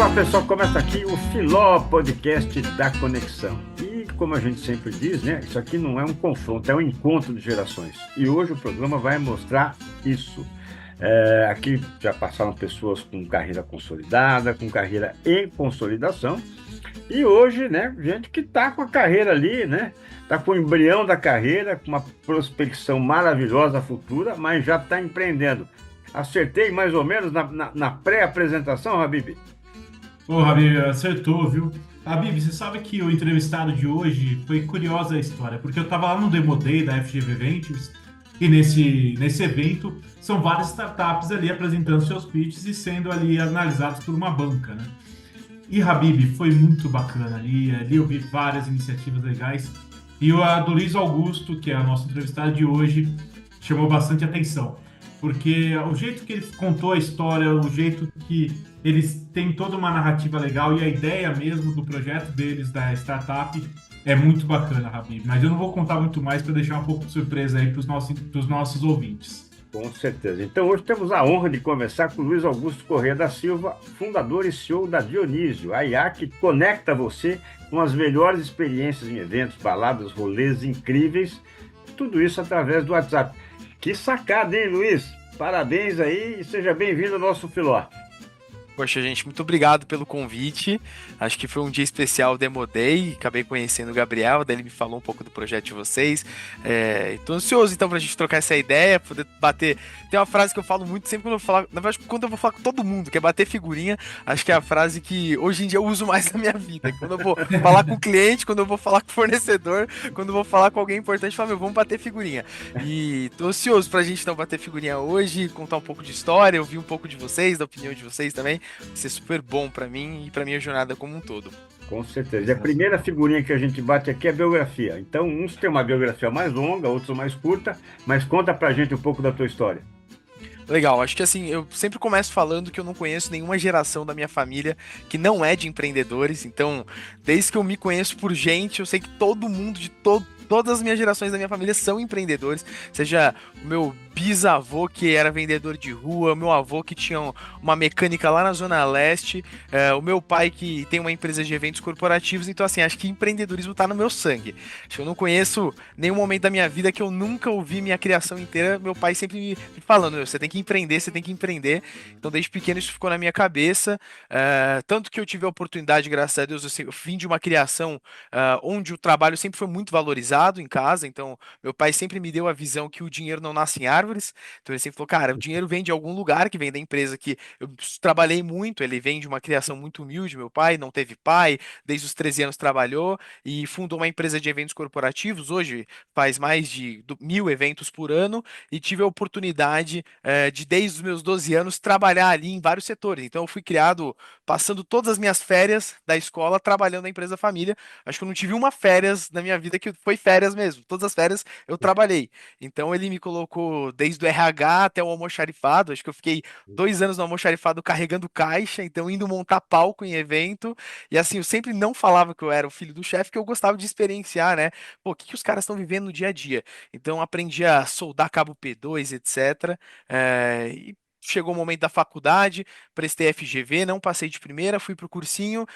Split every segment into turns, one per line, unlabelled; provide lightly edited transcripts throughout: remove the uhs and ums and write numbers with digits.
Olá pessoal, começa aqui o Filó Podcast da Conexão. E como a gente sempre diz, né? Isso aqui não é um confronto, é um encontro de gerações. E hoje o programa vai mostrar isso. Aqui já passaram pessoas com carreira consolidada, com carreira em consolidação. E hoje, né, gente que está com a carreira ali, né? Está com o embrião da carreira, com uma prospecção maravilhosa futura, mas já está empreendendo. Acertei mais ou menos na pré-apresentação, Habib?
Ô, Habib, acertou, viu? Habib, você sabe que o entrevistado de hoje foi curiosa a história, porque eu estava lá no Demo Day da FGV Ventures e nesse evento são várias startups ali apresentando seus pitches e sendo ali analisados por uma banca, né? E Habib, foi muito bacana ali, ali eu vi várias iniciativas legais e a do Luiz Augusto, que é a nossa entrevistada de hoje, chamou bastante atenção, porque o jeito que ele contou a história, o jeito que eles têm toda uma narrativa legal e a ideia mesmo do projeto deles, da startup, é muito bacana, Habib. Mas eu não vou contar muito mais para deixar um pouco de surpresa aí para os nossos ouvintes.
Com certeza. Então, hoje temos a honra de conversar com Luiz Augusto Corrêa da Silva, fundador e CEO da Dionísio, a IA que conecta você com as melhores experiências em eventos, baladas, rolês incríveis, tudo isso através do WhatsApp. Que sacada, hein, Luiz? Parabéns aí e seja bem-vindo ao nosso Filó.
Poxa, gente, muito obrigado pelo convite. Acho que foi um dia especial, Demo Day. Acabei conhecendo o Gabriel, daí ele me falou um pouco do projeto de vocês. Estou ansioso, então, para a gente trocar essa ideia, poder bater. Tem uma frase que eu falo muito sempre quando eu vou falar, na verdade, quando eu vou falar com todo mundo, que é bater figurinha. Acho que é a frase que hoje em dia eu uso mais na minha vida. Quando eu vou falar com o cliente, quando eu vou falar com o fornecedor, quando eu vou falar com alguém importante, eu falo, meu, vamos bater figurinha. E tô ansioso pra gente então bater figurinha hoje, contar um pouco de história, ouvir um pouco de vocês, da opinião de vocês também. Vai ser super bom pra mim e pra minha jornada como um todo.
Com certeza. E a primeira figurinha que a gente bate aqui é a biografia. Então, uns têm uma biografia mais longa, outros mais curta, mas conta pra gente um pouco da tua história.
Legal, acho que assim, eu sempre começo falando que eu não conheço nenhuma geração da minha família que não é de empreendedores, então, desde que eu me conheço por gente, eu sei que todo mundo todas as minhas gerações da minha família são empreendedores, seja o meu bisavô que era vendedor de rua, o meu avô que tinha uma mecânica lá na Zona Leste, o meu pai que tem uma empresa de eventos corporativos, então assim, acho que empreendedorismo tá no meu sangue. Acho que eu não conheço nenhum momento da minha vida que eu nunca ouvi minha criação inteira, meu pai sempre me falando, "Meu, você tem que empreender, você tem que empreender." Então desde pequeno isso ficou na minha cabeça, tanto que eu tive a oportunidade, graças a Deus, eu vim de uma criação onde o trabalho sempre foi muito valorizado em casa, então meu pai sempre me deu a visão que o dinheiro não nasce em árvores, então ele sempre falou, cara, o dinheiro vem de algum lugar, que vem da empresa que eu trabalhei muito, ele vem de uma criação muito humilde, meu pai não teve pai, desde os 13 anos trabalhou e fundou uma empresa de eventos corporativos, hoje faz mais de 1.000 eventos por ano e tive a oportunidade de, desde os meus 12 anos, trabalhar ali em vários setores, então eu fui criado passando todas as minhas férias da escola trabalhando na empresa da família. Acho que eu não tive uma férias na minha vida que foi férias mesmo. Todas as férias eu trabalhei. Então ele me colocou desde o RH até o almoxarifado. Acho que eu fiquei 2 anos no almoxarifado carregando caixa, então indo montar palco em evento. E assim, eu sempre não falava que eu era o filho do chefe, que eu gostava de experienciar, né? Pô, o que que os caras estão vivendo no dia a dia? Então aprendi a soldar cabo P2, etc. E chegou o momento da faculdade, prestei FGV, não passei de primeira, fui pro cursinho,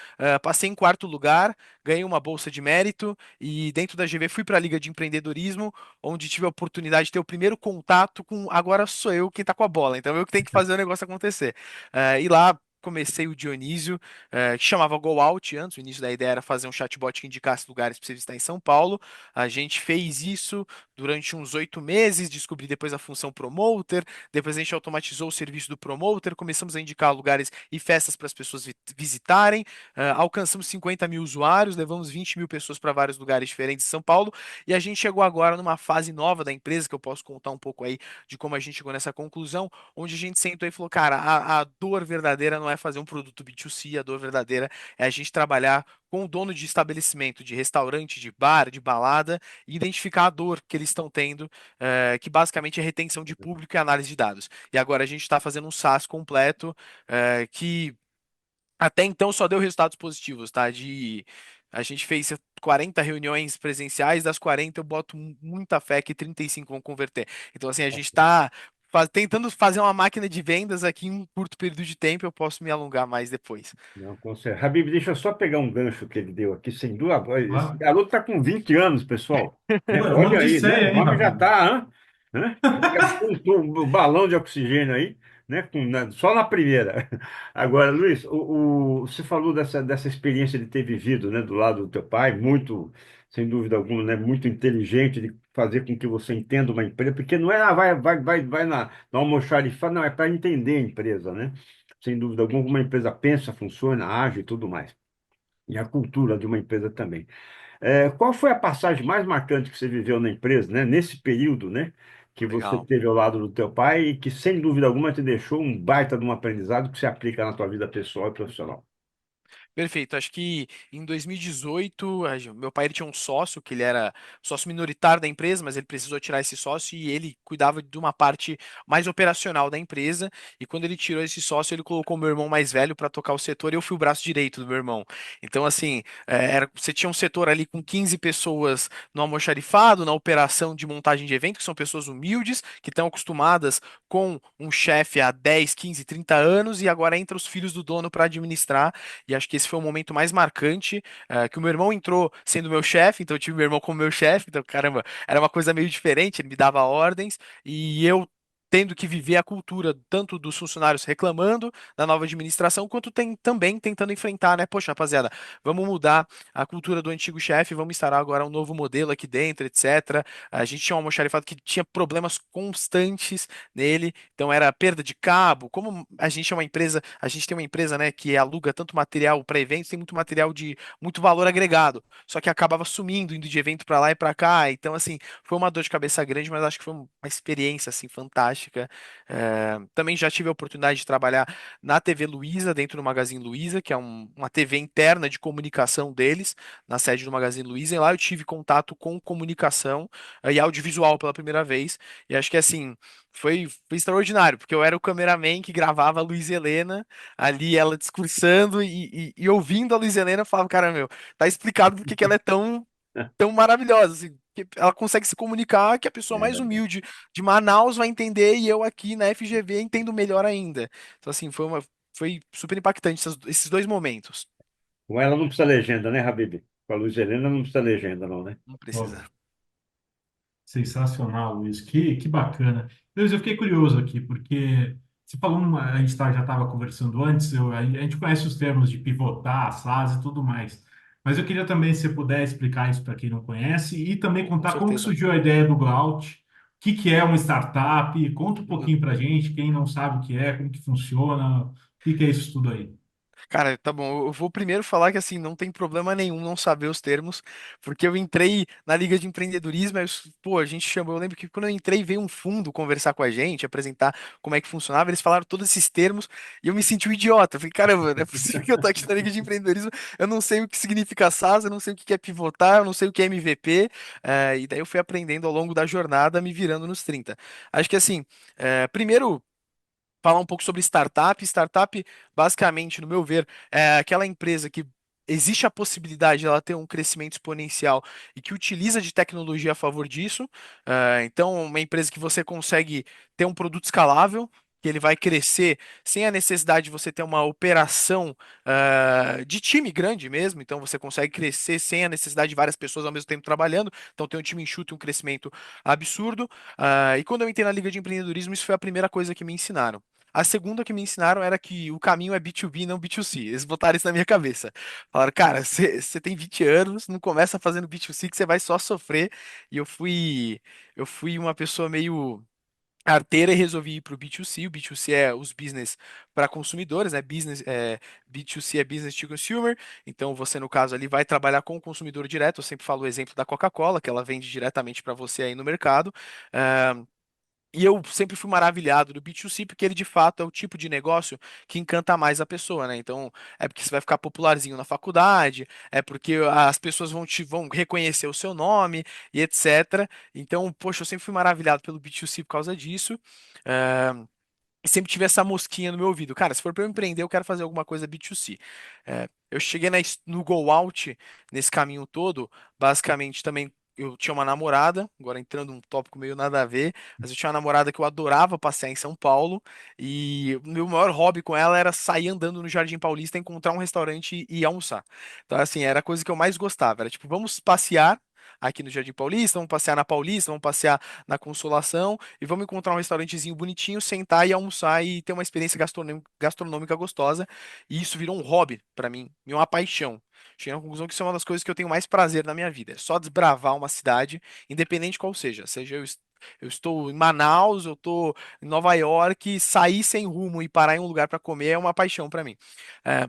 passei em quarto lugar, ganhei uma bolsa de mérito e dentro da GV fui para a Liga de Empreendedorismo, onde tive a oportunidade de ter o primeiro contato com agora sou eu quem tá com a bola, então eu que tenho que fazer o negócio acontecer. E lá comecei o Dionísio, que chamava Go Out antes, o início da ideia era fazer um chatbot que indicasse lugares para você visitar em São Paulo. A gente fez isso durante uns 8 meses, descobri depois a função Promoter, depois a gente automatizou o serviço do Promoter, começamos a indicar lugares e festas para as pessoas visitarem, alcançamos 50 mil usuários, levamos 20 mil pessoas para vários lugares diferentes de São Paulo, e a gente chegou agora numa fase nova da empresa, que eu posso contar um pouco aí de como a gente chegou nessa conclusão, onde a gente sentou e falou, cara, a dor verdadeira não é fazer um produto B2C, a dor verdadeira é a gente trabalhar com o dono de estabelecimento, de restaurante, de bar, de balada, e identificar a dor que eles estão tendo, que basicamente é retenção de público e análise de dados. E agora a gente está fazendo um SaaS completo, que até então só deu resultados positivos, tá? A gente fez 40 reuniões presenciais, das 40 eu boto muita fé que 35 vão converter. Então, assim, a gente está tentando fazer uma máquina de vendas aqui em um curto período de tempo, eu posso me alongar mais depois.
Não, com certeza. Habib, deixa eu só pegar um gancho que ele deu aqui, sem dúvida. Esse
Claro.
garoto está com 20 anos, pessoal. Né?
Pô, é uma
Olha aí, né?
odisseia,
O
hein,
homem já
Rabino?
está, né? Gastou o balão de oxigênio aí, né? Só na primeira. Agora, Luiz, você falou dessa experiência de ter vivido, né, do lado do teu pai, muito, sem dúvida alguma, né, muito inteligente de fazer com que você entenda uma empresa, porque não é, vai na almoxarifada, não, é para entender a empresa, né? Sem dúvida alguma, como uma empresa pensa, funciona, age e tudo mais. E a cultura de uma empresa também. Qual foi a passagem mais marcante que você viveu na empresa, né? Nesse período, né? Que você
Legal.
teve ao lado do teu pai e que, sem dúvida alguma, te deixou um baita de um aprendizado que se aplica na tua vida pessoal e profissional.
Perfeito. Acho que em 2018, meu pai ele tinha um sócio, que ele era sócio minoritário da empresa, mas ele precisou tirar esse sócio e ele cuidava de uma parte mais operacional da empresa. E quando ele tirou esse sócio, ele colocou meu irmão mais velho para tocar o setor e eu fui o braço direito do meu irmão. Então, assim, você tinha um setor ali com 15 pessoas no almoxarifado, na operação de montagem de evento, que são pessoas humildes, que estão acostumadas com um chefe há 10, 15, 30 anos e agora entra os filhos do dono para administrar. E acho que esse foi o momento mais marcante, que o meu irmão entrou sendo meu chefe, então eu tive meu irmão como meu chefe, então, caramba, era uma coisa meio diferente, ele me dava ordens, e eu tendo que viver a cultura tanto dos funcionários reclamando da nova administração, quanto também tentando enfrentar, né? Poxa, rapaziada, vamos mudar a cultura do antigo chefe, vamos instaurar agora um novo modelo aqui dentro, etc. A gente tinha um almoxarifado que tinha problemas constantes nele, então era perda de cabo. Como a gente é uma empresa, a gente tem uma empresa, né, que aluga tanto material para eventos, tem muito material de muito valor agregado, só que acabava sumindo, indo de evento para lá e para cá. Então, assim, foi uma dor de cabeça grande, mas acho que foi uma experiência assim fantástica. Também já tive a oportunidade de trabalhar na TV Luiza, dentro do Magazine Luiza, que é uma TV interna de comunicação deles, na sede do Magazine Luiza. E lá eu tive contato com comunicação e audiovisual pela primeira vez. E acho que assim foi extraordinário, porque eu era o cameraman que gravava a Luiz Helena ali, ela discursando e ouvindo a Luiz Helena, eu falava, cara, meu, tá explicado porque que ela é tão maravilhosa, assim, que ela consegue se comunicar que a pessoa
É
mais
verdade.
humilde de Manaus vai entender e eu aqui na FGV entendo melhor ainda. Então, assim, foi super impactante esses dois momentos.
Com ela não precisa legenda, né, Habib? Com a Luiz Helena não precisa legenda, não, né?
Não
Pô,
precisa.
sensacional, Luiz. Que bacana. Luiz, eu fiquei curioso aqui, porque você falou, a gente já estava conversando antes, a gente conhece os termos de pivotar, SaaS e tudo mais. Mas eu queria também, se você puder explicar isso para quem não conhece e também
Com
contar como que
certeza.
surgiu a ideia do Grout, o que é uma startup, conta um
Uhum.
pouquinho para a gente, quem não sabe o que é, como que funciona, o que é isso tudo aí.
Cara, tá bom. Eu vou primeiro falar que assim, não tem problema nenhum não saber os termos, porque eu entrei na Liga de Empreendedorismo, aí, pô, a gente chamou. Eu lembro que quando eu entrei, veio um fundo conversar com a gente, apresentar como é que funcionava. Eles falaram todos esses termos e eu me senti um idiota. Eu falei, caramba, não é possível que eu tô aqui na Liga de Empreendedorismo, eu não sei o que significa SaaS, eu não sei o que é pivotar, eu não sei o que é MVP. E daí eu fui aprendendo ao longo da jornada, me virando nos 30. Acho que assim, primeiro falar um pouco sobre startup. Startup, basicamente, no meu ver, é aquela empresa que existe a possibilidade de ela ter um crescimento exponencial e que utiliza de tecnologia a favor disso. Então, uma empresa que você consegue ter um produto escalável. Que ele vai crescer sem a necessidade de você ter uma operação de time grande mesmo. Então, você consegue crescer sem a necessidade de várias pessoas ao mesmo tempo trabalhando. Então, tem um time enxuto e um crescimento absurdo. E quando eu entrei na Liga de Empreendedorismo, isso foi a primeira coisa que me ensinaram. A segunda que me ensinaram era que o caminho é B2B, não B2C. Eles botaram isso na minha cabeça. Falaram, cara, você tem 20 anos, não começa fazendo B2C que você vai só sofrer. E eu fui uma pessoa meio arteira e resolvi ir para o B2C. O B2C é os business para consumidores, né? B2C é business to consumer. Então você, no caso, ali vai trabalhar com o consumidor direto. Eu sempre falo o exemplo da Coca-Cola, que ela vende diretamente para você aí no mercado. E eu sempre fui maravilhado do B2C, porque ele de fato é o tipo de negócio que encanta mais a pessoa, né? Então, é porque você vai ficar popularzinho na faculdade, é porque as pessoas vão reconhecer o seu nome e etc. Então, poxa, eu sempre fui maravilhado pelo B2C por causa disso. eh, e sempre tive essa mosquinha no meu ouvido. Cara, se for para eu empreender, eu quero fazer alguma coisa B2C. Eu cheguei no Go Out, nesse caminho todo, basicamente também. eu tinha uma namorada, agora entrando num tópico meio nada a ver, mas eu tinha uma namorada que eu adorava passear em São Paulo, e o meu maior hobby com ela era sair andando no Jardim Paulista, encontrar um restaurante e ir almoçar. Então, assim, era a coisa que eu mais gostava. Era tipo, vamos passear aqui no Jardim Paulista, vamos passear na Paulista, vamos passear na Consolação e vamos encontrar um restaurantezinho bonitinho, sentar e almoçar e ter uma experiência gastronômica gostosa. E isso virou um hobby pra mim, e uma paixão. Cheguei à conclusão que isso é uma das coisas que eu tenho mais prazer na minha vida. É só desbravar uma cidade, independente qual seja. Eu estou em Manaus, eu estou em Nova York, sair sem rumo e parar em um lugar para comer é uma paixão para mim. É,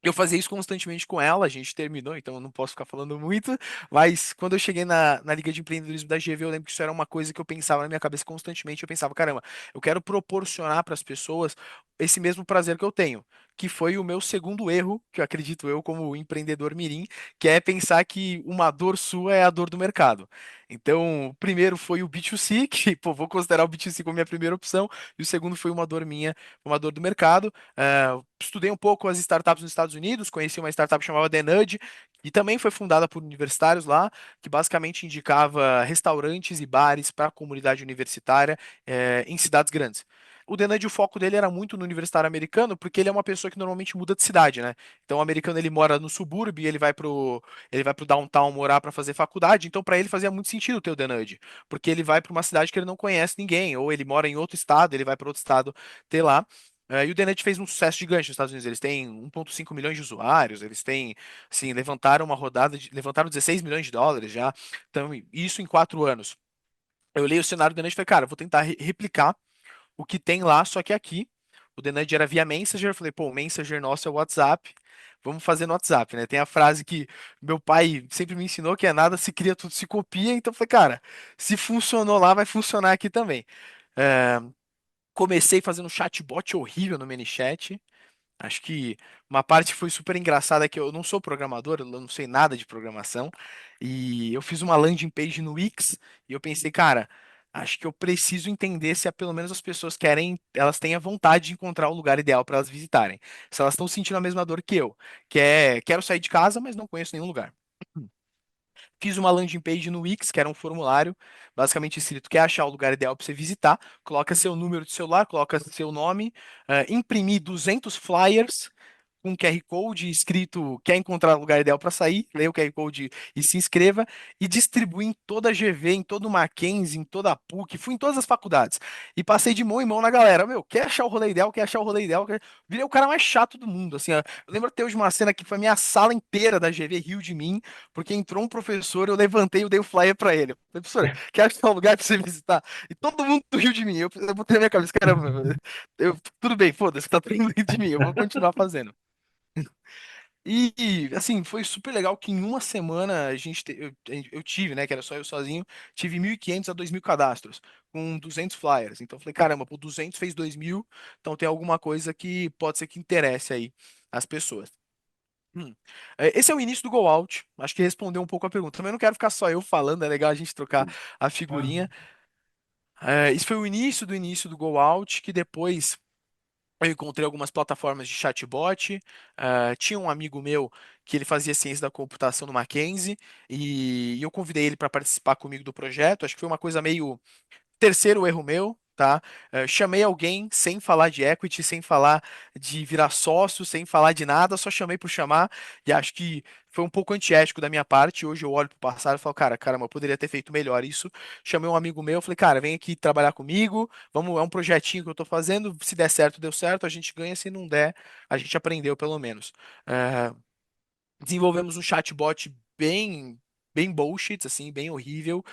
eu fazia isso constantemente com ela, a gente terminou, então eu não posso ficar falando muito, mas quando eu cheguei na Liga de Empreendedorismo da GV, eu lembro que isso era uma coisa que eu pensava na minha cabeça constantemente. Eu pensava, caramba, eu quero proporcionar para as pessoas esse mesmo prazer que eu tenho, que foi o meu segundo erro, que eu acredito eu como empreendedor mirim, que é pensar que uma dor sua é a dor do mercado. Então, o primeiro foi o B2C, que, pô, vou considerar o B2C como minha primeira opção, e o segundo foi uma dor minha, uma dor do mercado. Estudei um pouco as startups nos Estados Unidos, conheci uma startup chamada The Nudge, e também foi fundada por universitários lá, que basicamente indicava restaurantes e bares para a comunidade universitária, em cidades grandes. O The Nudge, o foco dele era muito no universitário americano, porque ele é uma pessoa que normalmente muda de cidade, né? Então, o americano ele mora no subúrbio, e ele vai pro downtown morar para fazer faculdade, então para ele fazia muito sentido ter o The Nudge, porque ele vai para uma cidade que ele não conhece ninguém, ou ele mora em outro estado, ele vai para outro estado ter lá. E o The fez um sucesso gigante nos Estados Unidos. Eles têm 1,5 milhões de usuários, eles têm, assim, levantaram uma rodada levantaram 16 milhões de dólares já. Então, isso em 4 anos. Eu olhei o cenário do The e falei, cara, eu vou tentar replicar o que tem lá, só que aqui. O The era via Messenger, eu falei, pô, o Messenger nosso é o WhatsApp. Vamos fazer no WhatsApp, né? Tem a frase que meu pai sempre me ensinou que é nada se cria, tudo se copia. Então eu falei, cara, se funcionou lá, vai funcionar aqui também. É, comecei fazendo um chatbot horrível no ManyChat. Acho que uma parte que foi super engraçada é que eu não sou programador, eu não sei nada de programação, e eu fiz uma landing page no Wix e eu pensei, cara, acho que eu preciso entender se pelo menos as pessoas querem, elas têm a vontade de encontrar o lugar ideal para elas visitarem. Se elas estão sentindo a mesma dor que eu, que é, quero sair de casa, mas não conheço nenhum lugar. Fiz uma landing page no Wix, que era um formulário, basicamente escrito: quer achar o lugar ideal para você visitar, coloca seu número de celular, coloca seu nome, imprimi 200 flyers com QR Code escrito: quer encontrar o lugar ideal para sair, leia o QR Code e se inscreva, e distribuí em toda a GV, em todo o Mackenzie, em toda a PUC, fui em todas as faculdades, e passei de mão em mão na galera: meu, quer achar o rolê ideal, quer achar o rolê ideal, virei o cara mais chato do mundo, assim, ó. Eu lembro até hoje de uma cena que foi a minha sala inteira da GV riu de mim, porque entrou um professor, eu levantei e dei o flyer pra ele. Eu falei, professor, quer achar um lugar pra você visitar? E todo mundo riu de mim. Eu botei na minha cabeça, caramba, tudo bem, foda-se, tá todo mundo rindo de mim, eu vou continuar fazendo. Assim, foi super legal que em uma semana eu tive, né, que era só eu sozinho, tive 1.500 a 2.000 cadastros, com 200 flyers. Então eu falei, caramba, pô, 200 fez 2.000, então tem alguma coisa que pode ser que interesse aí as pessoas. Hum. Esse é o início do Go Out. Acho que respondeu um pouco a pergunta. Também não quero ficar só eu falando, é legal a gente trocar a
Ah,
figurinha. Isso foi o início do Go Out, que depois eu encontrei algumas plataformas de chatbot. Tinha um amigo meu que ele fazia ciência da computação no Mackenzie e eu convidei ele para participar comigo do projeto. Acho que foi uma coisa meio terceiro erro meu, tá? Chamei alguém sem falar de equity, sem falar de virar sócio, sem falar de nada, só chamei por chamar e acho que foi um pouco antiético da minha parte. Hoje eu olho pro passado e falo, cara, caramba, eu poderia ter feito melhor isso. Chamei um amigo meu, falei, cara, vem aqui trabalhar comigo, vamos, é um projetinho que eu tô fazendo, se der certo, deu certo, a gente ganha, se não der, a gente aprendeu pelo menos. Eh, Desenvolvemos um chatbot bem bullshit, assim, bem horrível,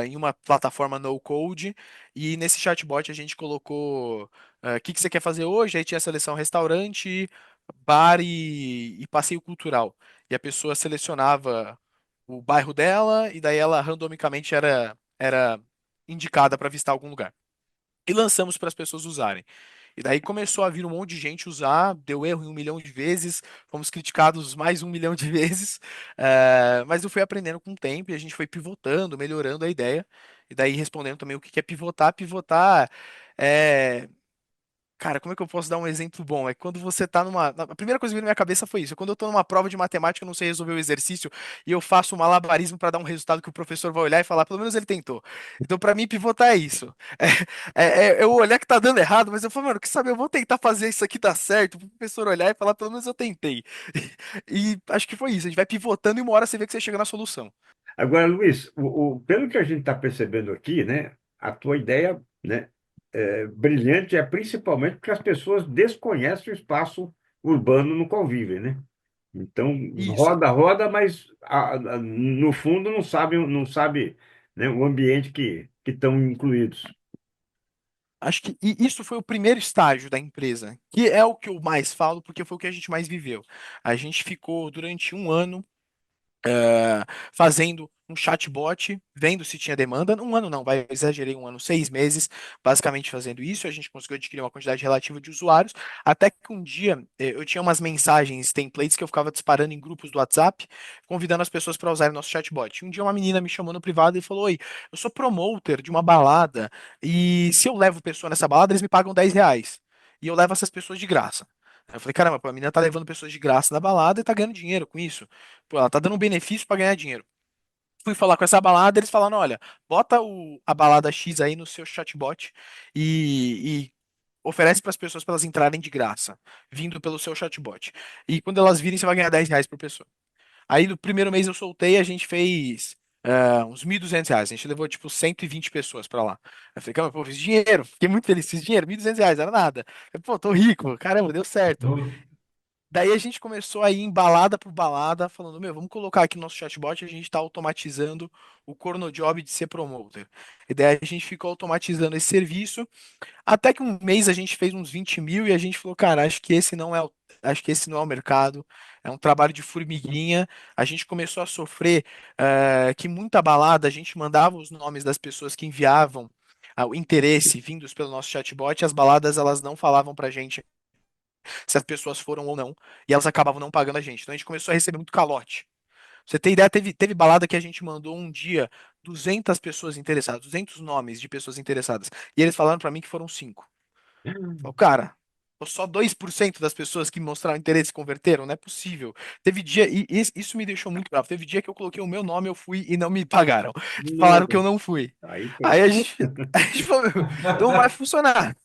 em uma plataforma no code. E nesse chatbot a gente colocou o que que você quer fazer hoje? Aí tinha a seleção restaurante, bar e passeio cultural. E a pessoa selecionava o bairro dela e daí ela randomicamente era indicada para visitar algum lugar. E lançamos para as pessoas usarem. E daí começou a vir um monte de gente usar, deu erro em 1 milhão de vezes, fomos criticados mais 1 milhão de vezes, mas eu fui aprendendo com o tempo e a gente foi pivotando, melhorando a ideia. E daí respondendo também o que que é pivotar. Pivotar é Cara, como é que eu posso dar um exemplo bom? É quando você tá numa. A primeira coisa que veio na minha cabeça foi isso. É quando eu tô numa prova de matemática, eu não sei resolver o exercício e eu faço um malabarismo para dar um resultado que o professor vai olhar e falar, pelo menos ele tentou. Então, pra mim, pivotar é isso. Eu olhar que tá dando errado, mas eu falo, mano, que sabe, eu vou tentar fazer isso aqui dar certo, pro professor olhar e falar, pelo menos eu tentei. E acho que foi isso. A gente vai pivotando e uma hora você vê que você chega na solução.
Agora, Luiz, pelo que a gente está percebendo aqui, né, a tua ideia, né, brilhante é principalmente porque as pessoas desconhecem o espaço urbano no qual vivem, né? Então,
Isso.
roda, roda, mas no fundo não sabe, né, o ambiente que estão incluídos.
Acho que isso foi o primeiro estágio da empresa, que é o que eu mais falo, porque foi o que a gente mais viveu. A gente ficou durante um ano fazendo um chatbot, vendo se tinha demanda. Um ano não, vai, exagerei um ano, 6 meses, basicamente fazendo isso. A gente conseguiu adquirir uma quantidade relativa de usuários, até que um dia eu tinha umas mensagens, templates que eu ficava disparando em grupos do WhatsApp, convidando as pessoas para usarem o nosso chatbot. Um dia uma menina me chamou no privado e falou: Oi, eu sou promoter de uma balada, e se eu levo pessoa nessa balada, eles me pagam R$ 10. E eu levo essas pessoas de graça. Aí eu falei, caramba, pô, a menina tá levando pessoas de graça na balada e tá ganhando dinheiro com isso. Pô, ela tá dando um benefício pra ganhar dinheiro. Fui falar com essa balada, eles falaram, olha, bota a balada X aí no seu chatbot e oferece para as pessoas para elas entrarem de graça, vindo pelo seu chatbot. E quando elas virem, você vai ganhar R$ 10 por pessoa. Aí no primeiro mês eu soltei, a gente fez uns R$ 1.200. A gente levou tipo 120 pessoas pra lá. Eu falei, cara, pô, fiz dinheiro, fiquei muito feliz, fiz dinheiro, R$ 1.200, era nada. Eu, pô, tô rico, caramba, deu certo. Daí a gente começou a ir em balada por balada, falando, meu, vamos colocar aqui no nosso chatbot, a gente está automatizando o Cornojob de ser promoter. E daí a gente ficou automatizando esse serviço, até que um mês a gente fez uns 20 mil e a gente falou, cara, acho que esse não é o mercado, é um trabalho de formiguinha. A gente começou a sofrer que muita balada, a gente mandava os nomes das pessoas que enviavam o interesse vindos pelo nosso chatbot, e as baladas elas não falavam pra gente se as pessoas foram ou não, e elas acabavam não pagando a gente. Então a gente começou a receber muito calote. Pra você ter ideia, teve balada que a gente mandou um dia 200 pessoas interessadas, 200 nomes de pessoas interessadas, e eles falaram pra mim que foram 5. Falei, cara, só 2% das pessoas que mostraram interesse converteram, não é possível. Teve dia, e isso me deixou muito bravo. Teve dia que eu coloquei o meu nome, eu fui e não me pagaram. Falaram que eu
Nossa,
não fui.
aí
Aí
pronto.
a gente falou, "Meu, não vai funcionar.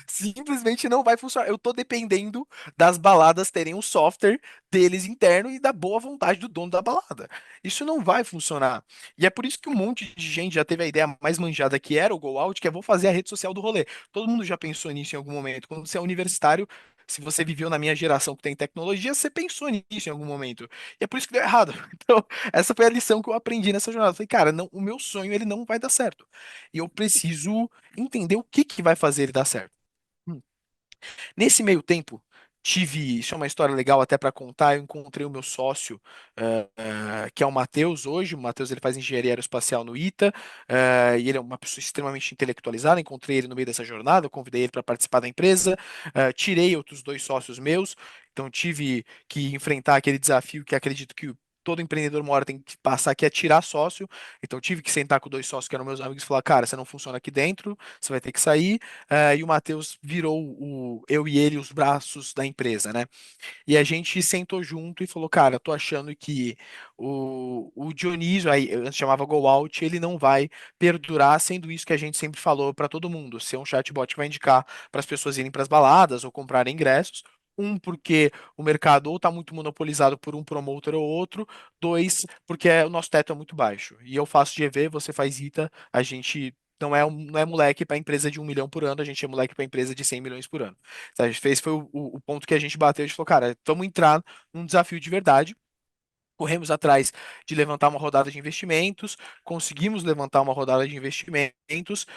Simplesmente não vai funcionar. Eu tô dependendo das baladas terem um software deles interno e da boa vontade do dono da balada. Isso não vai funcionar. E é por isso que um monte de gente já teve a ideia mais manjada que era o Go Out, que é vou fazer a rede social do rolê. Todo mundo já pensou nisso em algum momento. Quando você é universitário, se você viveu na minha geração que tem tecnologia, você pensou nisso em algum momento. E é por isso que deu errado. Então, essa foi a lição que eu aprendi nessa jornada. Eu falei, cara, não, o meu sonho ele não vai dar certo. E eu preciso entender o que que vai fazer ele dar certo. Hum. Nesse meio tempo, isso é uma história legal até para contar. Eu encontrei o meu sócio, que é o Matheus hoje. O Matheus ele faz engenharia aeroespacial no ITA, e ele é uma pessoa extremamente intelectualizada. Encontrei ele no meio dessa jornada, eu convidei ele para participar da empresa, tirei outros dois sócios meus, então tive que enfrentar aquele desafio que acredito que todo empreendedor uma hora tem que passar, que é tirar sócio. Então tive que sentar com dois sócios que eram meus amigos e falar, cara, você não funciona aqui dentro, você vai ter que sair. E o Matheus virou eu e ele os braços da empresa, né? E a gente sentou junto e falou, cara, tô achando que o Dionísio, aí antes chamava Go Out, ele não vai perdurar sendo isso que a gente sempre falou para todo mundo, ser um chatbot que vai indicar para as pessoas irem para as baladas ou comprarem ingressos. Um, porque o mercado ou está muito monopolizado por um promotor ou outro. Dois, porque o nosso teto é muito baixo. E eu faço GV, você faz ITA, a gente não é moleque para empresa de 1 milhão por ano, a gente é moleque para empresa de 100 milhões por ano. Então, a gente fez foi o ponto que a gente bateu, a gente falou, cara, vamos entrar num desafio de verdade. Corremos atrás de levantar uma rodada de investimentos, conseguimos levantar uma rodada de investimentos,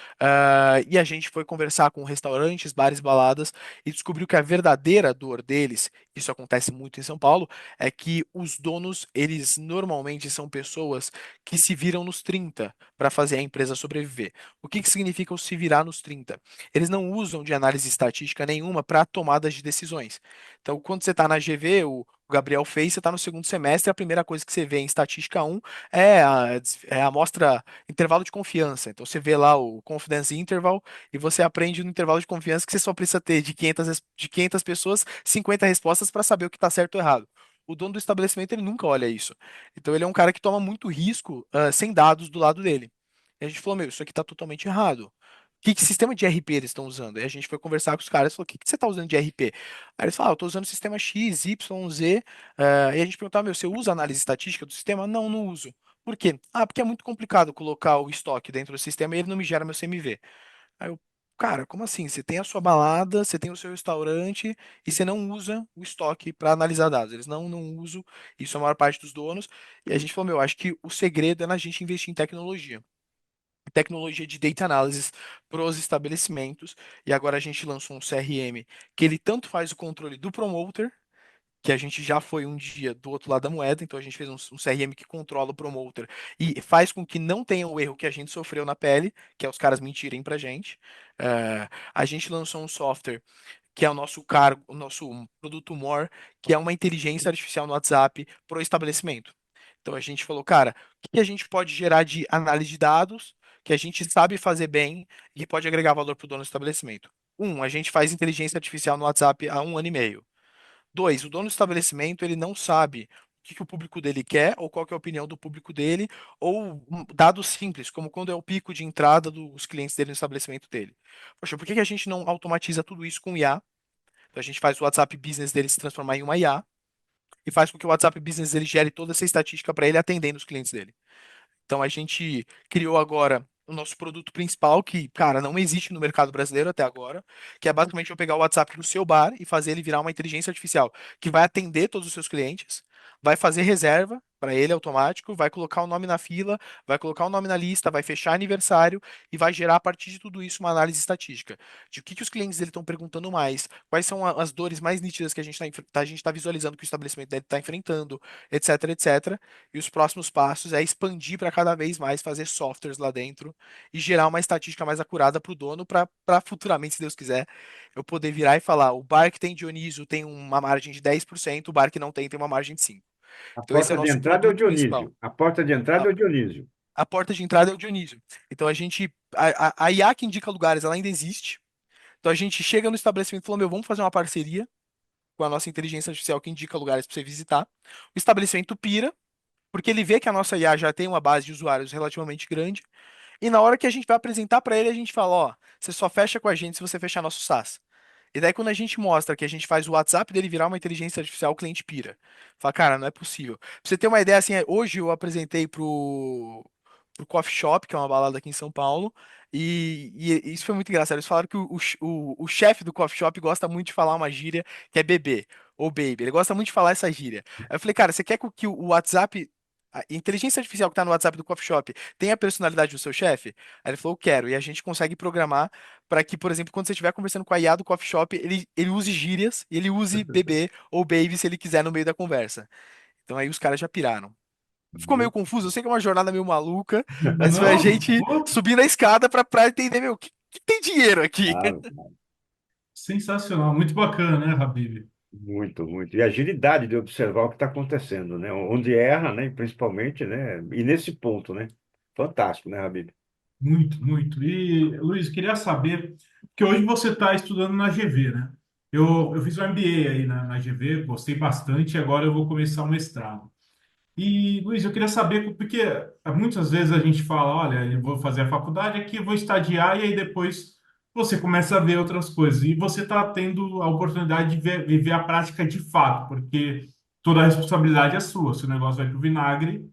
e a gente foi conversar com restaurantes, bares, baladas e descobriu que a verdadeira dor deles, isso acontece muito em São Paulo, é que os donos, eles normalmente são pessoas que se viram nos 30 para fazer a empresa sobreviver. O que que significa o se virar nos 30? Eles não usam de análise estatística nenhuma para tomadas de decisões. Então, quando você está na GV, o Gabriel fez, você está no segundo semestre, a primeira coisa que você vê em estatística um é a amostra intervalo de confiança. Então você vê lá o confidence interval e você aprende no intervalo de confiança que você só precisa ter de 500 pessoas 50 respostas para saber o que está certo ou errado. O dono do estabelecimento ele nunca olha isso. Então ele é um cara que toma muito risco sem dados do lado dele. E a gente falou, meu, isso aqui está totalmente errado. Que sistema de RP eles estão usando? Aí a gente foi conversar com os caras e falou: o que você está usando de RP? Aí eles falaram: eu estou usando o sistema X, Y, Z. E a gente perguntava: meu, você usa análise estatística do sistema? Não, não uso. Por quê? Ah, porque é muito complicado colocar o estoque dentro do sistema e ele não me gera meu CMV. Aí eu, cara, como assim? Você tem a sua balada, você tem o seu restaurante e você não usa o estoque para analisar dados. Eles não usam, isso é a maior parte dos donos. E a gente falou: meu, acho que o segredo é na gente investir em tecnologia de data analysis para os estabelecimentos. E agora a gente lançou um CRM que ele tanto faz o controle do promoter, que a gente já foi um dia do outro lado da moeda, então a gente fez um CRM que controla o promoter e faz com que não tenha o erro que a gente sofreu na pele, que é os caras mentirem pra gente. A gente lançou um software que é o nosso cargo, o nosso produto More, que é uma inteligência artificial no WhatsApp para o estabelecimento. Então a gente falou, cara, o que a gente pode gerar de análise de dados que a gente sabe fazer bem e que pode agregar valor para o dono do estabelecimento? A gente faz inteligência artificial no WhatsApp há 1 ano e meio. Dois, o dono do estabelecimento ele não sabe o que o público dele quer ou qual que é a opinião do público dele ou dados simples, como quando é o pico de entrada dos clientes dele no estabelecimento dele. Poxa, por que que a gente não automatiza tudo isso com IA? Então a gente faz o WhatsApp Business dele se transformar em uma IA e faz com que o WhatsApp Business ele gere toda essa estatística para ele atendendo os clientes dele. Então a gente criou agora o nosso produto principal, que, cara, não existe no mercado brasileiro até agora, que é basicamente eu pegar o WhatsApp do seu bar e fazer ele virar uma inteligência artificial que vai atender todos os seus clientes, vai fazer reserva para ele automático, vai colocar o nome na fila, vai colocar o nome na lista, vai fechar aniversário e vai gerar a partir de tudo isso uma análise estatística de o que os clientes dele estão perguntando mais, quais são as dores mais nítidas que a gente está visualizando que o estabelecimento dele está enfrentando, etc, etc. E os próximos passos é expandir para cada vez mais fazer softwares lá dentro e gerar uma estatística mais acurada para o dono, para futuramente, se Deus quiser, eu poder virar e falar: o bar que tem Dionísio tem uma margem de 10%, o bar que não tem uma margem de 5%.
A
Então, esse é o
porta de
nosso
entrada é o
produto principal.
Dionísio. A porta de entrada
A,
é o Dionísio.
a porta de entrada é o Dionísio. Então, a IA que indica lugares, ela ainda existe. Então, a gente chega no estabelecimento e fala: meu, vamos fazer uma parceria com a nossa inteligência artificial que indica lugares para você visitar. O estabelecimento pira, porque ele vê que a nossa IA já tem uma base de usuários relativamente grande, e na hora que a gente vai apresentar para ele, a gente fala: ó, você só fecha com a gente se você fechar nosso SaaS. E daí, quando a gente mostra que a gente faz o WhatsApp dele virar uma inteligência artificial, o cliente pira. Fala: cara, não é possível. Pra você ter uma ideia, assim, hoje eu apresentei pro Coffee Shop, que é uma balada aqui em São Paulo, e isso foi muito engraçado. Eles falaram que o chefe do Coffee Shop gosta muito de falar uma gíria que é bebê ou baby. Ele gosta muito de falar essa gíria. Aí eu falei: cara, você quer que o WhatsApp, a inteligência artificial que está no WhatsApp do Coffee Shop, tenha a personalidade do seu chefe? Aí ele falou: quero. E a gente consegue programar para que, por exemplo, quando você estiver conversando com a IA do Coffee Shop, ele use gírias e ele use bebê ou baby se ele quiser no meio da conversa. Então aí os caras já piraram. Ficou meio
Muito.
confuso, eu sei que é uma jornada meio maluca, mas foi a
Não,
gente
pô,
subindo a escada pra entender, meu, que tem dinheiro aqui.
Claro,
sensacional, muito bacana, né, Habib?
muito, muito. E a agilidade de observar o que está acontecendo, né? Onde erra, né? Principalmente, né? E nesse ponto, né? Fantástico, né, Habib?
Muito, muito. E, Luiz, queria saber, porque hoje você está estudando na GV, né? Eu fiz um MBA aí na GV, gostei bastante, e agora eu vou começar o mestrado. E, Luiz, eu queria saber, porque muitas vezes a gente fala: olha, eu vou fazer a faculdade aqui, eu vou estagiar, e aí depois você começa a ver outras coisas. E você está tendo a oportunidade de viver a prática de fato, porque toda a responsabilidade é sua. Se o negócio vai para o vinagre,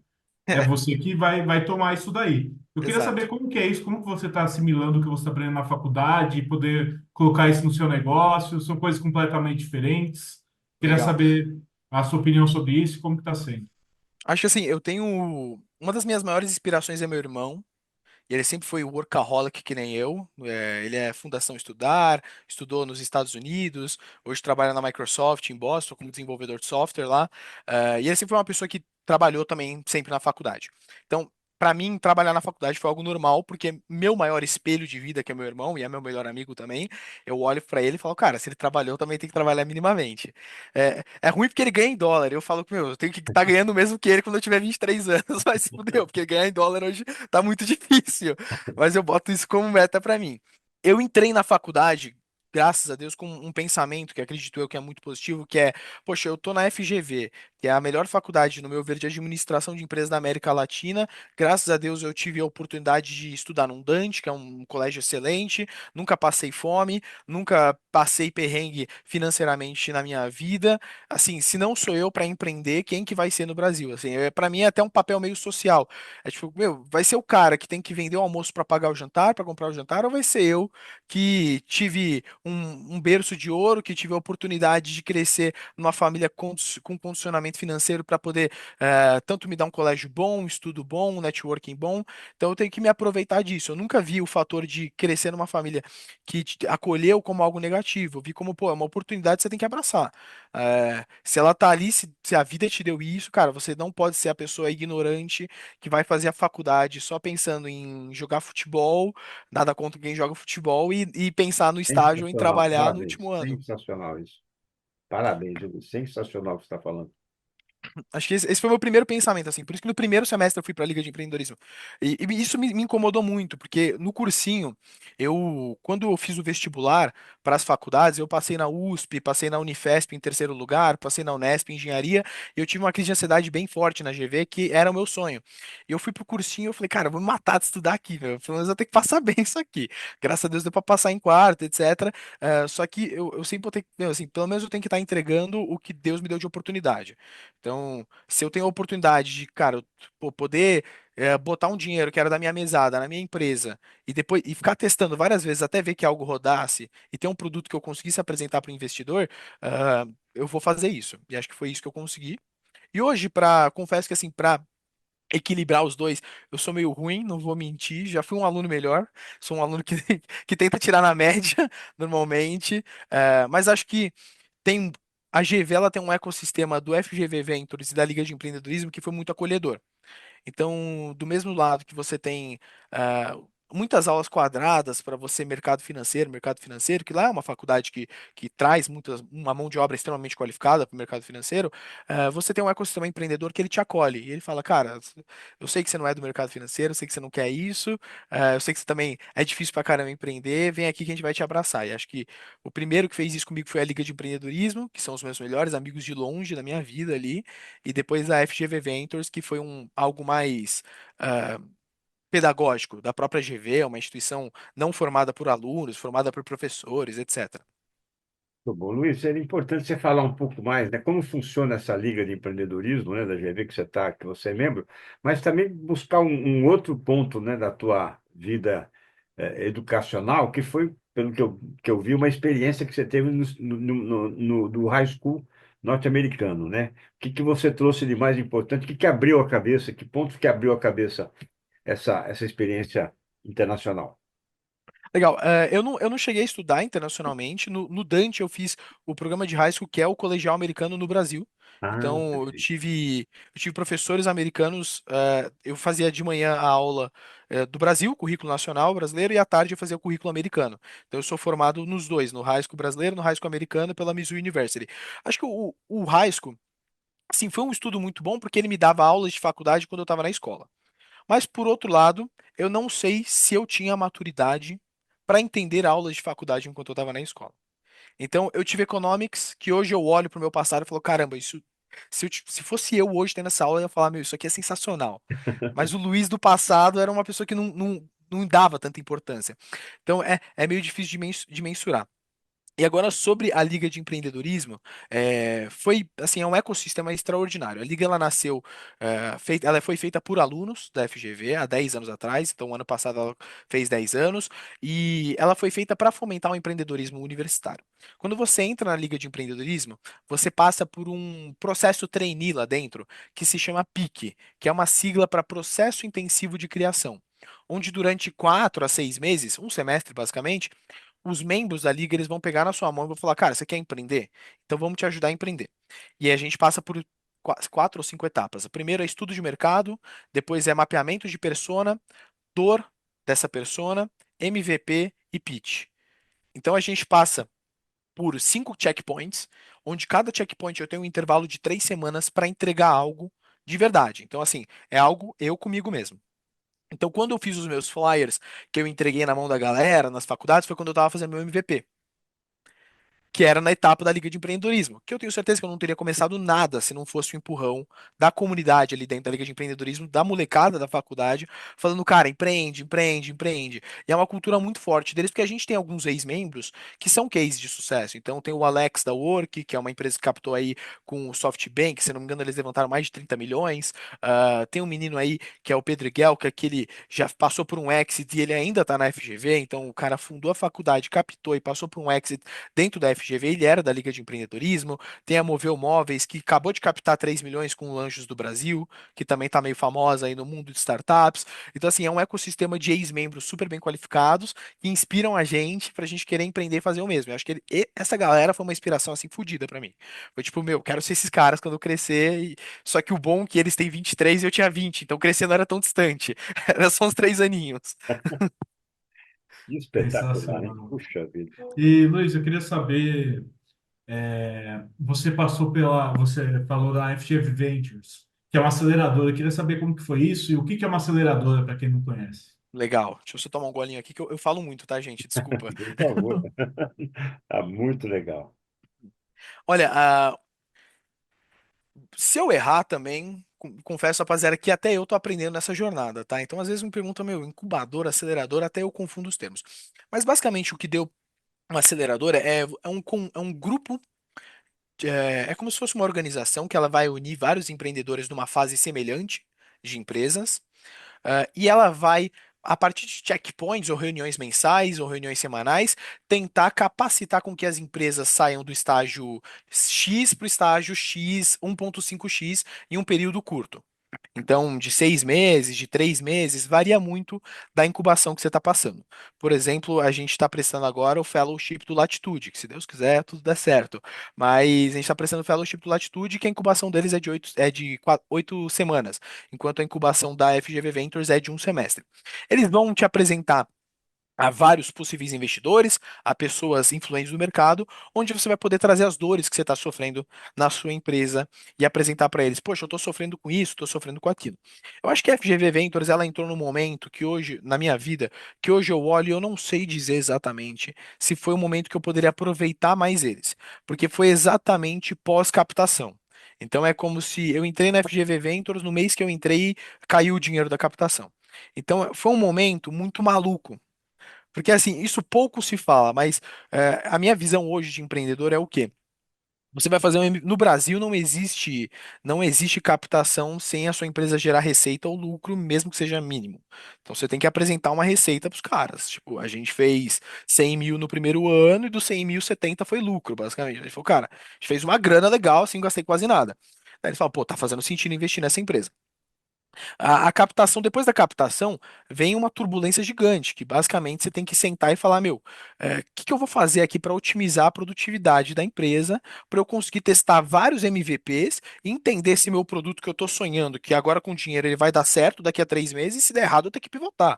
é você que vai tomar isso daí. Eu queria
Exato.
saber como que é isso, como que você está assimilando o que você está aprendendo na faculdade e poder colocar isso no seu negócio. São coisas completamente diferentes. Queria
Legal.
saber a sua opinião sobre isso, e como que está sendo.
Acho que assim, eu tenho. Uma das minhas maiores inspirações é meu irmão. E ele sempre foi workaholic que nem eu. Ele é Fundação Estudar, estudou nos Estados Unidos, hoje trabalha na Microsoft em Boston como desenvolvedor de software lá. E ele sempre foi uma pessoa que trabalhou também sempre na faculdade. Então, Pra mim, trabalhar na faculdade foi algo normal, porque meu maior espelho de vida, que é meu irmão, e é meu melhor amigo também, eu olho pra ele e falo, cara, se ele trabalhou, eu também tem que trabalhar minimamente. É ruim porque ele ganha em dólar. Eu falo que, meu, eu tenho que estar ganhando o mesmo que ele quando eu tiver 23 anos, mas se fudeu, porque ganhar em dólar hoje tá muito difícil. Mas eu boto isso como meta pra mim. Eu entrei na faculdade, graças a Deus, com um pensamento que acredito eu que é muito positivo, que é, poxa, eu tô na FGV, que é a melhor faculdade, no meu ver, de administração de empresas da América Latina. Graças a Deus eu tive a oportunidade de estudar num Dante, que é um colégio excelente, nunca passei fome, nunca passei perrengue financeiramente na minha vida. Assim, se não sou eu para empreender, quem que vai ser no Brasil? Assim, para mim é até um papel meio social. É tipo, meu, vai ser o cara que tem que vender o almoço para pagar o jantar, para comprar o jantar, ou vai ser eu que tive um berço de ouro, que tive a oportunidade de crescer numa família com condicionamento financeiro para poder tanto me dar um colégio bom, um estudo bom, um networking bom. Então eu tenho que me aproveitar disso. Eu nunca vi o fator de crescer numa família que te acolheu como algo negativo. Eu vi como, pô, é uma oportunidade que você tem que abraçar. Se ela tá ali, se a vida te deu isso, cara, você não pode ser a pessoa ignorante que vai fazer a faculdade só pensando em jogar futebol, nada contra quem joga futebol, e pensar no estágio em
Sensacional,
trabalhar no
parabéns.
último ano.
Sensacional isso. Parabéns, Júlio. Sensacional o que você está falando.
Acho que esse foi o meu primeiro pensamento, assim. Por isso que no primeiro semestre eu fui para a Liga de Empreendedorismo. E isso me incomodou muito, porque no cursinho, quando eu fiz o vestibular para as faculdades, eu passei na USP, passei na Unifesp em terceiro lugar, passei na Unesp em engenharia, e eu tive uma crise de ansiedade bem forte na GV, que era o meu sonho. E eu fui pro cursinho e eu falei, cara, eu vou me matar de estudar aqui, velho. Pelo menos eu tenho que passar bem isso aqui. Graças a Deus deu para passar em quarto, etc. Só que eu sempre vou ter que, meu, assim, pelo menos eu tenho que estar entregando o que Deus me deu de oportunidade. Então, se eu tenho a oportunidade de, cara, poder botar um dinheiro que era da minha mesada na minha empresa e depois ficar testando várias vezes até ver que algo rodasse e ter um produto que eu conseguisse apresentar para o investidor, eu vou fazer isso. E acho que foi isso que eu consegui. E hoje, confesso que assim, para equilibrar os dois, eu sou meio ruim, não vou mentir, já fui um aluno melhor, sou um aluno que, que tenta tirar na média normalmente, mas acho que tem a GV ela tem um ecossistema do FGV Ventures e da Liga de Empreendedorismo que foi muito acolhedor. Então, do mesmo lado que você tem muitas aulas quadradas para você mercado financeiro, que lá é uma faculdade que traz uma mão de obra extremamente qualificada para o mercado financeiro, você tem um ecossistema empreendedor que ele te acolhe. E ele fala, cara, eu sei que você não é do mercado financeiro, eu sei que você não quer isso, eu sei que você também é difícil para caramba empreender, vem aqui que a gente vai te abraçar. E acho que o primeiro que fez isso comigo foi a Liga de Empreendedorismo, que são os meus melhores amigos de longe da minha vida ali, e depois a FGV Ventures, que foi algo mais ah, pedagógico, da própria GV, uma instituição não formada por alunos, formada por professores, etc.
Muito bom. Luiz, seria importante você falar um pouco mais, né, como funciona essa liga de empreendedorismo, né, da GV que você tá, que você é membro, mas também buscar um outro ponto, né, da tua vida educacional, que foi, pelo que eu vi, uma experiência que você teve do high school norte-americano, né? O que você trouxe de mais importante? O que abriu a cabeça? Que ponto que abriu a cabeça essa experiência internacional?
Legal. Eu não cheguei a estudar internacionalmente. No Dante eu fiz o programa de high school, que é o colegial americano no Brasil.
Ah,
Então
perfeito.
eu tive professores americanos. Eu fazia de manhã a aula do Brasil, currículo nacional brasileiro, e à tarde eu fazia o currículo americano. Então eu sou formado nos dois, no high school brasileiro, no high school americano, pela Mizzou University. Acho que o high school, assim, foi um estudo muito bom porque ele me dava aulas de faculdade quando eu estava na escola. Mas, por outro lado, eu não sei se eu tinha maturidade para entender aulas de faculdade enquanto eu estava na escola. Então, eu tive Economics, que hoje eu olho para o meu passado e falo, caramba, isso, se fosse eu hoje tendo essa aula, eu ia falar, meu, isso aqui é sensacional. Mas o Luiz do passado era uma pessoa que não dava tanta importância. Então, é meio difícil de mensurar. E agora sobre a Liga de Empreendedorismo, foi assim, é um ecossistema extraordinário. A Liga ela nasceu, ela foi feita por alunos da FGV há 10 anos atrás, então ano passado ela fez 10 anos, e ela foi feita para fomentar o empreendedorismo universitário. Quando você entra na Liga de Empreendedorismo, você passa por um processo trainee lá dentro, que se chama PIC, que é uma sigla para Processo Intensivo de Criação, onde durante 4 a 6 meses, um semestre basicamente, os membros da liga eles vão pegar na sua mão e vão falar, cara, você quer empreender? Então vamos te ajudar a empreender. E aí a gente passa por quatro ou cinco etapas. A primeira é estudo de mercado, depois é mapeamento de persona, dor dessa persona, MVP e pitch. Então a gente passa por cinco checkpoints, onde cada checkpoint eu tenho um intervalo de 3 semanas para entregar algo de verdade. Então, assim, é algo eu comigo mesmo. Então, quando eu fiz os meus flyers que eu entreguei na mão da galera nas faculdades, foi quando eu estava fazendo meu MVP, que era na etapa da Liga de Empreendedorismo, que eu tenho certeza que eu não teria começado nada se não fosse o empurrão da comunidade ali dentro da Liga de Empreendedorismo, da molecada da faculdade, falando, cara, empreende, empreende, empreende. E é uma cultura muito forte deles, porque a gente tem alguns ex-membros que são cases de sucesso. Então tem o Alex da Work, que é uma empresa que captou aí com o SoftBank, se não me engano, eles levantaram mais de 30 milhões. Tem um menino aí que é o Pedro Guelca, que ele já passou por um exit e ele ainda está na FGV, então o cara fundou a faculdade, captou e passou por um exit dentro da FGV, ele era da Liga de Empreendedorismo. Tem a Moveu Móveis, que acabou de captar 3 milhões com o Anjos do Brasil, que também está meio famosa aí no mundo de startups. Então, assim, é um ecossistema de ex-membros super bem qualificados que inspiram a gente pra gente querer empreender e fazer o mesmo. Eu acho que essa galera foi uma inspiração, assim, fodida pra mim. Foi tipo, meu, quero ser esses caras quando eu crescer. Só que o bom é que eles têm 23 e eu tinha 20, então crescer não era tão distante. Era só uns 3 aninhos.
Que espetacular, hein?
Sensacional.
Puxa vida.
E, Luiz, eu queria saber, você falou da FGV Ventures, que é uma aceleradora. Eu queria saber como que foi isso e o que que é uma aceleradora, para quem não conhece.
Legal. Deixa eu só tomar um golinho aqui, que eu falo muito, tá, gente? Desculpa.
Por favor. Tá muito legal.
Olha, se eu errar também, confesso, rapaziada, que até eu tô aprendendo nessa jornada, tá? Então, às vezes me perguntam, meu, incubador, acelerador, até eu confundo os termos. Mas basicamente o que deu uma aceleradora é um grupo, é como se fosse uma organização que ela vai unir vários empreendedores numa fase semelhante de empresas. E ela vai, a partir de checkpoints, ou reuniões mensais, ou reuniões semanais, tentar capacitar com que as empresas saiam do estágio X para o estágio X, 1.5x, em um período curto. Então, de 6 meses, de 3 meses, varia muito da incubação que você está passando. Por exemplo, a gente está prestando agora o Fellowship do Latitude, que se Deus quiser, tudo dá certo. Mas a gente está prestando o Fellowship do Latitude, que a incubação deles é de 8 semanas, enquanto a incubação da FGV Ventures é de um semestre. Eles vão te apresentar a vários possíveis investidores, a pessoas influentes do mercado, onde você vai poder trazer as dores que você está sofrendo na sua empresa e apresentar para eles, poxa, eu estou sofrendo com isso, estou sofrendo com aquilo. Eu acho que a FGV Ventures, ela entrou num momento que hoje, na minha vida, que hoje eu olho e eu não sei dizer exatamente se foi um momento que eu poderia aproveitar mais eles, porque foi exatamente pós-captação. Então é como se eu entrei na FGV Ventures, no mês que eu entrei, caiu o dinheiro da captação. Então foi um momento muito maluco, porque assim, isso pouco se fala, mas a minha visão hoje de empreendedor é o quê? Você vai fazer no Brasil não existe captação sem a sua empresa gerar receita ou lucro, mesmo que seja mínimo. Então você tem que apresentar uma receita para os caras. Tipo, a gente fez 100 mil no primeiro ano e dos 100 mil, 70 foi lucro, basicamente. A gente falou, cara, a gente fez uma grana legal, assim, não gastei quase nada. Daí eles falam, pô, tá fazendo sentido investir nessa empresa. A captação, depois da captação, vem uma turbulência gigante, que basicamente você tem que sentar e falar, meu, o que que eu vou fazer aqui para otimizar a produtividade da empresa, para eu conseguir testar vários MVPs e entender se meu produto que eu estou sonhando, que agora com dinheiro ele vai dar certo daqui a 3 meses, e se der errado eu tenho que pivotar.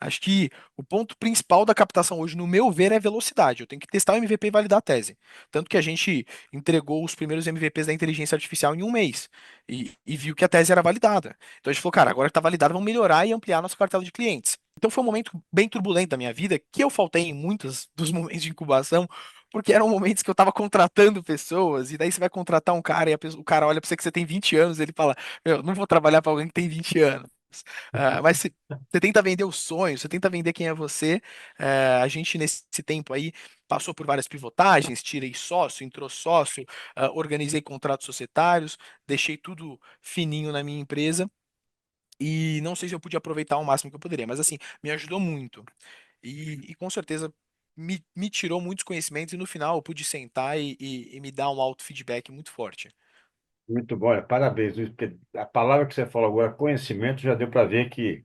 Acho que o ponto principal da captação hoje, no meu ver, é velocidade. Eu tenho que testar o MVP e validar a tese. Tanto que a gente entregou os primeiros MVPs da inteligência artificial em um mês e viu que a tese era validada. Então a gente falou, cara, agora que está validado, vamos melhorar e ampliar nossa cartela de clientes. Então foi um momento bem turbulento da minha vida, que eu faltei em muitos dos momentos de incubação, porque eram momentos que eu estava contratando pessoas, e daí você vai contratar um cara e o cara olha para você que você tem 20 anos, ele fala, meu, não vou trabalhar para alguém que tem 20 anos. Mas você tenta vender o sonho, você tenta vender quem é você. A gente, nesse tempo aí, passou por várias pivotagens, tirei sócio, entrou sócio, organizei contratos societários, deixei tudo fininho na minha empresa. E não sei se eu pude aproveitar ao máximo que eu poderia, mas assim, me ajudou muito. E com certeza me tirou muitos conhecimentos e no final eu pude sentar e me dar um auto-feedback muito forte.
Muito bom. Olha, parabéns, Luiz, porque a palavra que você falou agora, conhecimento, já deu para ver que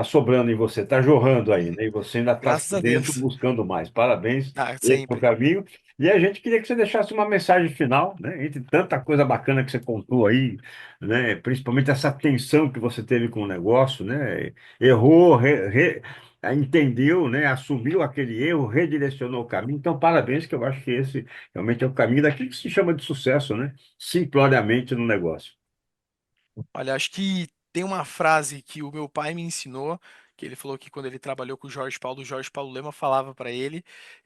tá sobrando em você, tá jorrando aí, né? E você ainda está
Graças a
sedento
Deus.
buscando mais. Parabéns,
Ah,
esse é o
sempre.
caminho. E a gente queria que você deixasse uma mensagem final, né? Entre tanta coisa bacana que você contou aí, né? Principalmente essa tensão que você teve com o negócio, né? Errou, entendeu, né? Assumiu aquele erro, redirecionou o caminho. Então, parabéns, que eu acho que esse realmente é o caminho daquilo que se chama de sucesso, né? Simploriamente no negócio.
Olha, acho que tem uma frase que o meu pai me ensinou, que ele falou que quando ele trabalhou com o Jorge Paulo Lema falava para ele,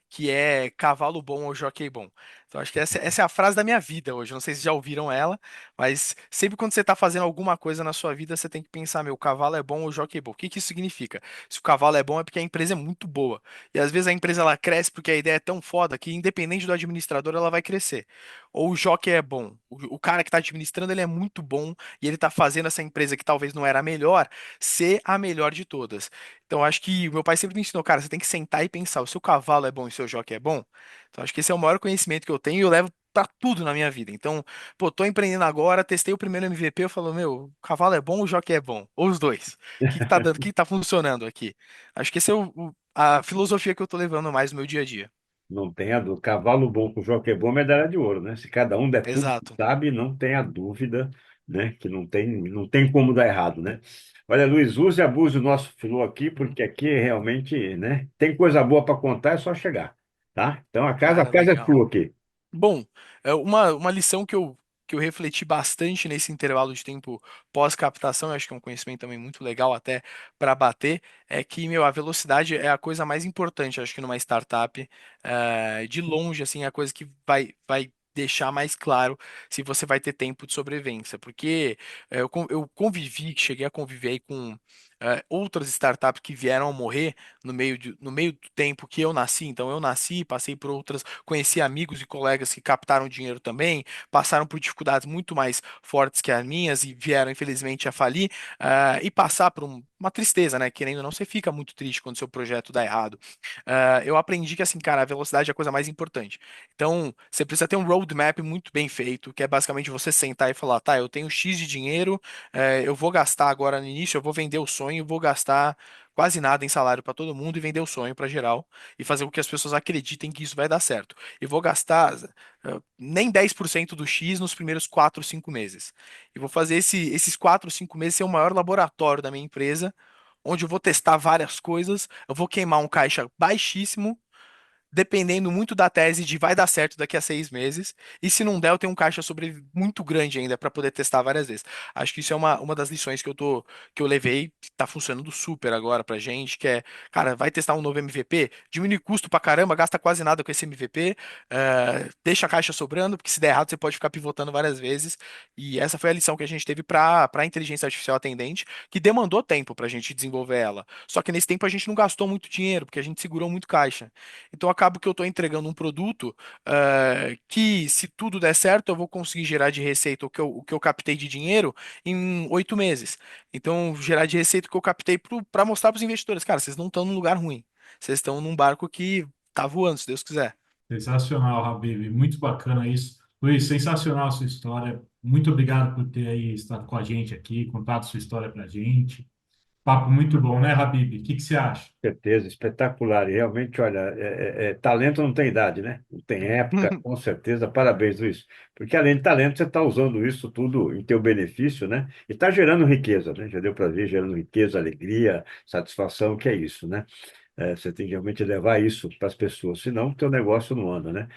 que é cavalo bom ou jockey bom. Então acho que essa é a frase da minha vida hoje. Não sei se já ouviram ela, mas sempre quando você está fazendo alguma coisa na sua vida, você tem que pensar, meu, cavalo é bom ou jockey é bom. O que que isso significa? Se o cavalo é bom é porque a empresa é muito boa. E às vezes a empresa ela cresce porque a ideia é tão foda que independente do administrador ela vai crescer. Ou o jockey é bom. O cara que está administrando ele é muito bom e ele está fazendo essa empresa que talvez não era a melhor ser a melhor de todas. Então, acho que o meu pai sempre me ensinou, cara, você tem que sentar e pensar, o seu cavalo é bom e o seu jockey é bom? Então, acho que esse é o maior conhecimento que eu tenho e eu levo pra tudo na minha vida. Então, pô, tô empreendendo agora, testei o primeiro MVP, eu falo, meu, o cavalo é bom ou o jockey é bom? Ou os dois. O que que tá dando, o que que tá funcionando aqui? Acho que esse é a filosofia que eu tô levando mais no meu dia a dia.
Não tenha dúvida. Cavalo bom com jockey bom, medalha de ouro, né? Se cada um der tudo que
Exato.
sabe, não tenha dúvida, né? Que não tem como dar errado, né? Olha, Luiz, use e abuse o nosso filô aqui, porque aqui realmente, né? Tem coisa boa para contar, é só chegar, tá? Então a
Cara,
casa é
legal.
sua aqui.
Bom, uma lição que eu refleti bastante nesse intervalo de tempo pós-captação, eu acho que é um conhecimento também muito legal até para bater, é que, meu, a velocidade é a coisa mais importante, acho que numa startup, de longe, assim, é a coisa que vai deixar mais claro se você vai ter tempo de sobrevivência, porque eu convivi, cheguei a conviver aí com outras startups que vieram a morrer no meio do tempo que eu nasci, então eu nasci, passei por outras. Conheci amigos e colegas que captaram dinheiro também, passaram por dificuldades muito mais fortes que as minhas e vieram, infelizmente, a falir, e passar por uma tristeza, né? Querendo ou não, você fica muito triste quando seu projeto dá errado. Eu aprendi que, assim, cara, a velocidade é a coisa mais importante. Então, você precisa ter um roadmap muito bem feito, que é basicamente você sentar e falar, tá, eu tenho X de dinheiro, eu vou gastar agora no início, eu vou vender o sonho, vou gastar quase nada em salário para todo mundo e vender o sonho para geral e fazer com que as pessoas acreditem que isso vai dar certo. E vou gastar nem 10% do X nos primeiros 4, 5 meses. E vou fazer esses 4, 5 meses ser o maior laboratório da minha empresa, onde eu vou testar várias coisas, eu vou queimar um caixa baixíssimo dependendo muito da tese de vai dar certo daqui a 6 meses, e se não der, eu tenho um caixa sobre muito grande ainda para poder testar várias vezes. Acho que isso é uma das lições que eu levei, que tá funcionando super agora pra gente, que é, cara, vai testar um novo MVP, diminui custo pra caramba, gasta quase nada com esse MVP, deixa a caixa sobrando, porque se der errado, você pode ficar pivotando várias vezes. E essa foi a lição que a gente teve para inteligência artificial atendente, que demandou tempo pra gente desenvolver ela. Só que nesse tempo a gente não gastou muito dinheiro, porque a gente segurou muito caixa. Então acaba que eu estou entregando um produto que, se tudo der certo, eu vou conseguir gerar de receita o que eu captei de dinheiro em 8 meses. Então, gerar de receita o que eu captei para mostrar para os investidores, cara, vocês não estão num lugar ruim. Vocês estão num barco que tá voando, se Deus quiser.
Sensacional, Habib. Muito bacana isso. Luiz, sensacional a sua história. Muito obrigado por ter aí estado com a gente aqui, contado sua história para a gente. Papo muito bom, né, Habib? O que que você acha?
Certeza, espetacular. E realmente, olha, talento não tem idade, né? Não tem época, com certeza. Parabéns, Luiz. Porque além de talento, você está usando isso tudo em teu benefício, né? E está gerando riqueza, né? Já deu para ver, gerando riqueza, alegria, satisfação, que é isso, né? Você tem que realmente levar isso para as pessoas, senão o teu negócio não anda, né?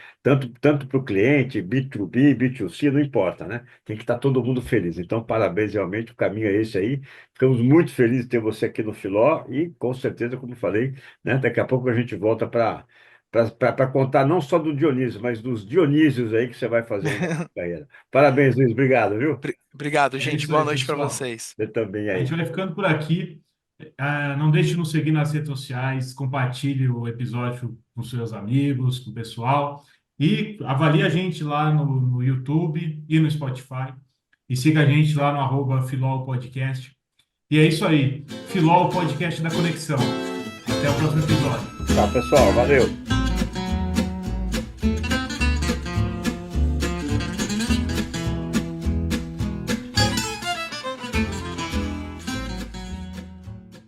Tanto para o cliente, B2B, B2C, não importa, né? Tem que estar todo mundo feliz. Então, parabéns, realmente, o caminho é esse aí. Ficamos muito felizes de ter você aqui no Filó e, com certeza, como falei, né? Daqui a pouco a gente volta para contar não só do Dionísio, mas dos Dionísios aí que você vai fazer na carreira. Parabéns, Luiz. Obrigado, viu?
Obrigado,
É
gente.
isso
Boa
aí,
noite para
pessoal.
vocês.
Você também
A gente
aí.
vai ficando por aqui. Não deixe de nos seguir nas redes sociais, compartilhe o episódio com seus amigos, com o pessoal. E avalie a gente lá no YouTube e no Spotify. E siga a gente lá no @Filol Podcast. E é isso aí. Filol Podcast da Conexão. Até o próximo episódio.
Tchau, pessoal. Valeu.